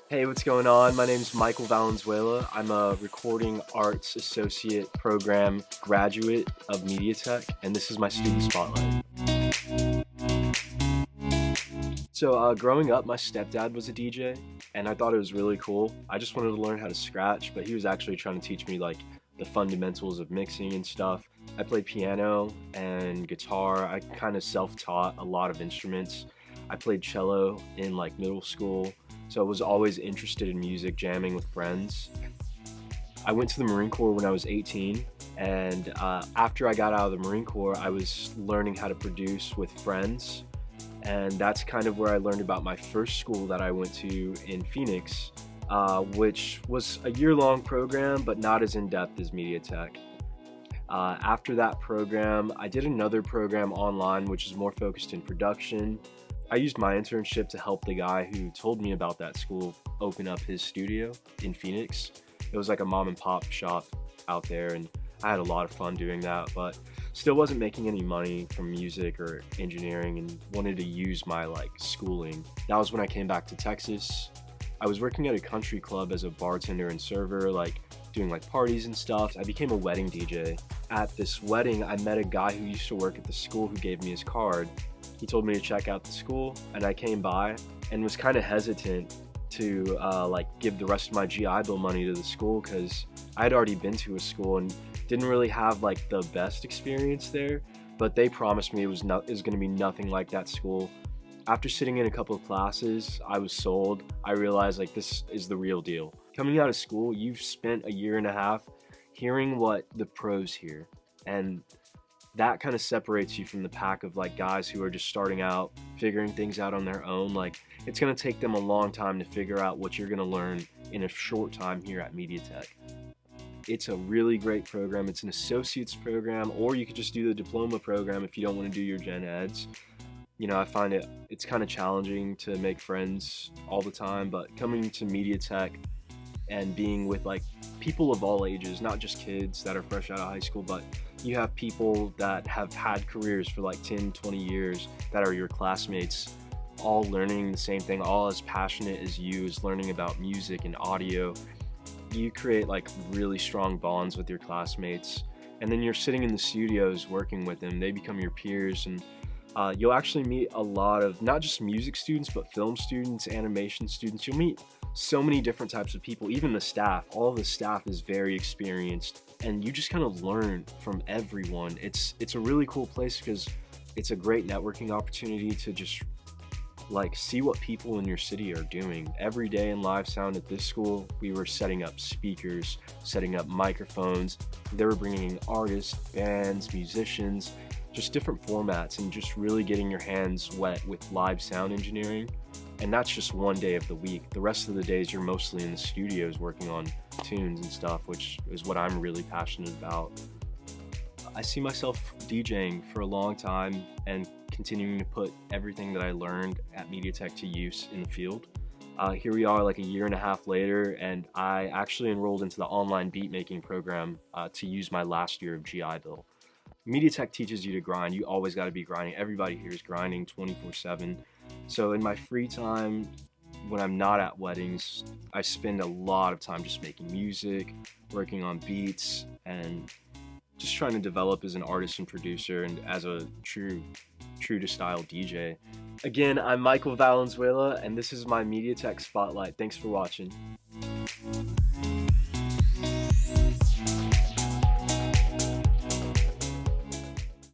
Hey, what's going on? My name's Micheal Valenzuela. I'm a recording arts associate program graduate of MediaTech, and this is my student spotlight. So, growing up, my stepdad was a DJ, and I thought it was really cool. I just wanted to learn how to scratch, but he was actually trying to teach me like the fundamentals of mixing and stuff. I played piano and guitar. I kind of self-taught a lot of instruments. I played cello in like middle school, so I was always interested in music, jamming with friends. I went to the Marine Corps when I was 18, and after I got out of the Marine Corps, I was learning how to produce with friends, and that's kind of where I learned about my first school that I went to in Phoenix, which was a year-long program, but not as in-depth as MediaTech. After that program, I did another program online, which is more focused in production. I used my internship to help the guy who told me about that school open up his studio in Phoenix. It was like a mom and pop shop out there, and I had a lot of fun doing that, but still wasn't making any money from music or engineering and wanted to use my like schooling. That was when I came back to Texas. I was working at a country club as a bartender and server, like doing like parties and stuff. I became a wedding DJ. At this wedding, I met a guy who used to work at the school who gave me his card. He told me to check out the school, and I came by and was kind of hesitant to like give the rest of my GI Bill money to the school because I had already been to a school and didn't really have like the best experience there, but they promised me it was going to be nothing like that school. After sitting in a couple of classes, I was sold. I realized like this is the real deal. Coming out of school, you've spent a year and a half hearing what the pros hear, and that kind of separates you from the pack of like guys who are just starting out, figuring things out on their own. Like it's going to take them a long time to figure out what you're going to learn in a short time here at MediaTech. It's a really great program. It's an associate's program, or you could just do the diploma program if you don't want to do your gen eds. I find it's kind of challenging to make friends all the time, but coming to MediaTech and being with like people of all ages, not just kids that are fresh out of high school, but you have people that have had careers for like 10, 20 years that are your classmates, all learning the same thing, all as passionate as you, is learning about music and audio. You create like really strong bonds with your classmates, and then you're sitting in the studios working with them. They become your peers, and you'll actually meet a lot of not just music students, but film students, animation students. You'll meet so many different types of people, even the staff. All of the staff is very experienced, and you just kind of learn from everyone. It's a really cool place because it's a great networking opportunity to just like see what people in your city are doing. Every day in live sound at this school, we were setting up speakers, setting up microphones. They were bringing in artists, bands, musicians, just different formats, and just really getting your hands wet with live sound engineering. And that's just one day of the week. The rest of the days you're mostly in the studios working on tunes and stuff, which is what I'm really passionate about. I see myself DJing for a long time and continuing to put everything that I learned at MediaTech to use in the field. Here we are like a year and a half later, and I actually enrolled into the online beat making program to use my last year of GI Bill. MediaTech teaches you to grind. You always got to be grinding. Everybody here is grinding 24/7. So in my free time, when I'm not at weddings, I spend a lot of time just making music, working on beats, and just trying to develop as an artist and producer and as a true to style DJ. Again, I'm Micheal Valenzuela, and this is my MediaTech Spotlight. Thanks for watching.